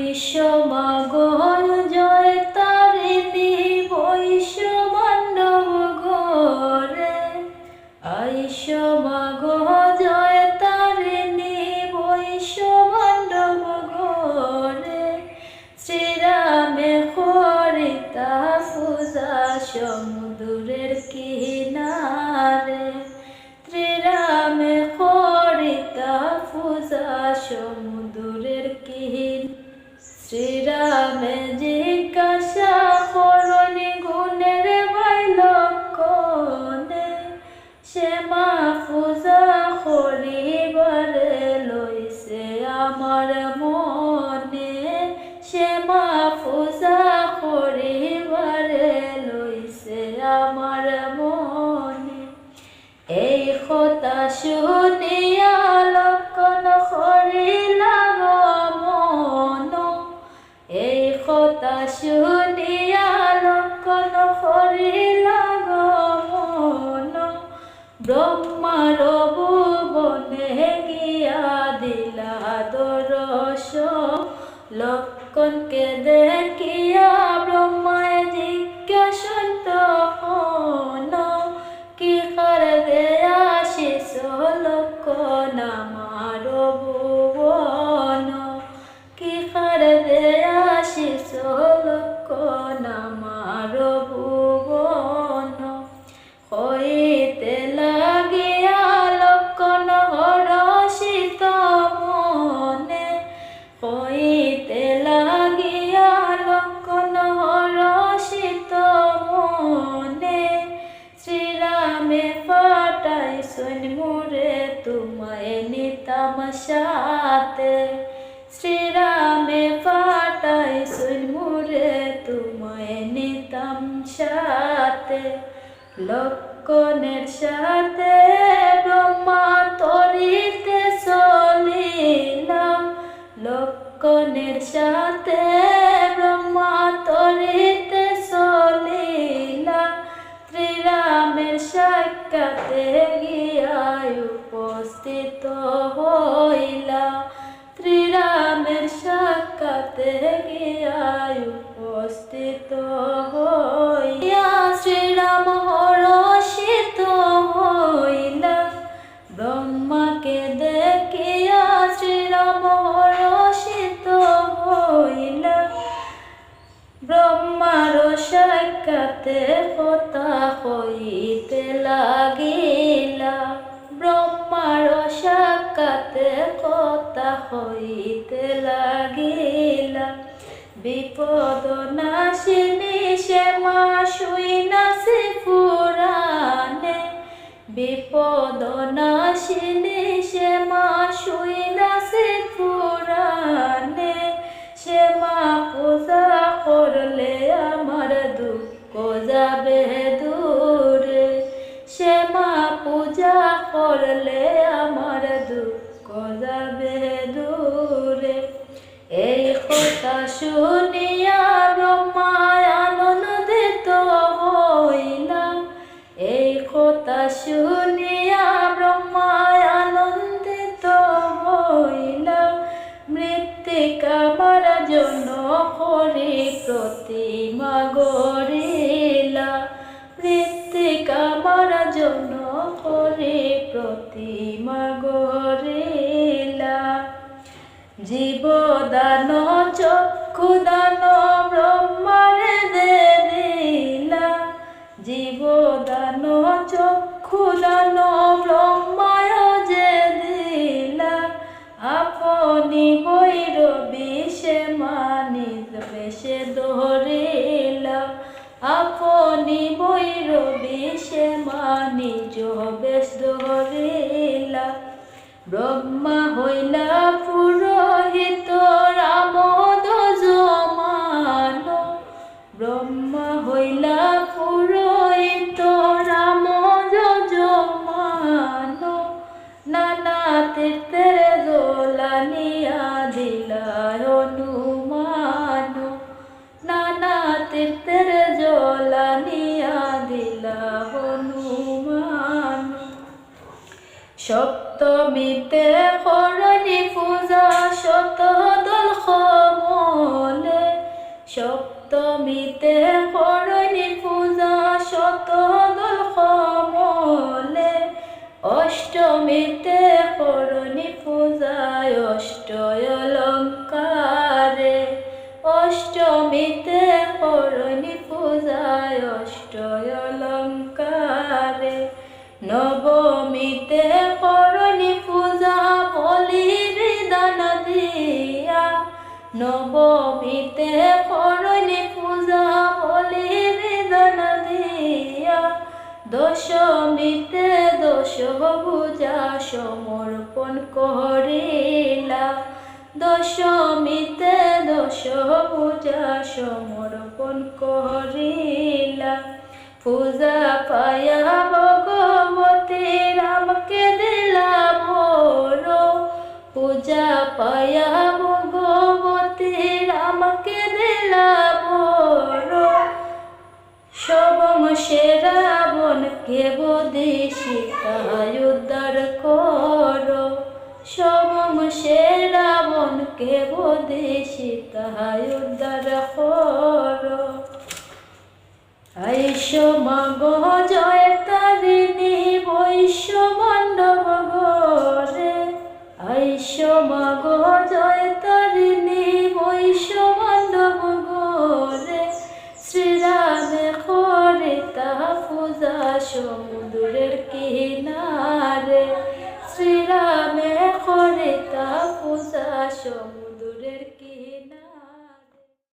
বিশ্বমাগল জয় তারিণী বৈশ্বমান্ডব ঘরে আইশ্বমাগ জয় তারিণী বৈশ্বমান্ডব ঘরে শ্রীরামে করিতা পূজা সমুদ্রের কিনারে শ্রীরামে করিতা পূজা সমুদ্রের কিনারে শ্রীরামে জিজ্ঞাসা করনি গুণের বাইলক্ষণে শ্যামা পূজা করিবারে লইছে আমার মনে শ্যামা পূজা করিবারে লইছে আমার মনে এই কথা শুনিয়া লক্ষণ করিলা গমন এই কথা শুনিয়া লক্ষণ করিলা গমন ব্রহ্মার ভুবনে গিয়া দিলা দর্শন লক্ষণকে দেখিয়া ব্রহ্মায় জিজ্ঞাসন তখন কি কারণে আসিস লক্ষণ আমার ভুবন কি কারণে আসিস লক্ষণ আমার ভুবন হইতে লাগিয়া লক্ষণ হরষিত মনে হইতে লাগিয়া লক্ষণ হরষিত মনে শ্রীরামে পাঠাইছেন মোরে তোমায় নিতাম সাথে শ্রীরামে পাঠাইছেন মোরে তোমায় নিতাম সাথে লক্ষণের সাথে ব্রহ্মা তরিতে চলিলা লক্ষণের সাথে ব্রহ্মা তরিতে চলিলা শ্রীরামের সাক্ষাতে গিয়া উপস্থিত হইলা শ্রীরামের সাক্ষাতে গিয়া উপস্থিত হইয়া শ্রীরাম হরষিত হইলা ব্রহ্মাকে দেখিয়া শ্রীরাম হরষিত হইলা ব্রহ্মার সাক্ষাতে কথা হইতে লাগিলা ব্রহ্মার সাক্ষাতে কথা হইতে লাগিলা বিপদ নাশিনী শ্যামা শুইনাছে পুরাণে বিপদ নাশিনী শ্যামা শুইনাছে পুরাণে শ্যামা পূজা করলে আমার দুঃখ যাবে দূরে শ্যামা পূজা করলে আমার দুঃখ যাবে দূরে এই কথা শুনিয়া ব্রহ্মায় আনন্দিত হইলা এই কথা শুনিয়া ব্রহ্মায় আনন্দিত হইলা মৃত্তিকা মারা জন্য হরি প্রতিমা গড়িলা মৃত্তিকা মারা জন্য হরি প্রতিমা গড়িলা জীবদান চক্ষুদান ব্রহ্মারে দিলা জীবদান চক্ষুদান ব্রহ্মায় যে দিলা আপনি বৈরবী সে মানিজ বেশে ধরিলা আপনি বৈরবী সে মানিজ বেশ ধরিলা ব্রহ্মা হইলা পুরোহিত রামদ জমান ব্রহ্মা হইলা পুরোহিত রামদ জমান নানা তীর্থের দোলানিয়া দিলা হনুমান নানা তীর্থের জলানিয়া দিলা হনুমান সপ্তমীতে করণী পূজা শতদল সপ্তমীতে করণী পূজা শতদল কমলে, অষ্টমীতে করণী পূজায় অষ্টয় অলঙ্কারে, অষ্টমীতে করণী পূজায় অষ্টয় অলঙ্কারে, নবমীতে করণী পূজা বলির দান দিয়া, নবমীতে করণী পূজা বলির দান দিয়া, দশমীতে দশভুজা সমর্পণ করিলা, দশমীতে দশভুজা সমর্পণ করিলা। পূজা পায়া ভগবতী রামকে দিলা ভোর, পূজা পায়া ভগবতী রামকে দিলা ভোর, সবংশে রাবণকে বধি সীতায় উদ্ধার কর, সবংশে রাবণকে বধি সীতায় উদ্ধার কর। আইস মাগ জয় তারিণী বৈশ্য মণ্ডপ ঘরে, আইস মাগ জয় তারিণী বৈশ্য মণ্ডপ ঘরে, শ্রীরামে করে তাহা পূজা সমুদ্রের কিনারে, শ্রীরামে করে তাহা পূজা সমুদ্রের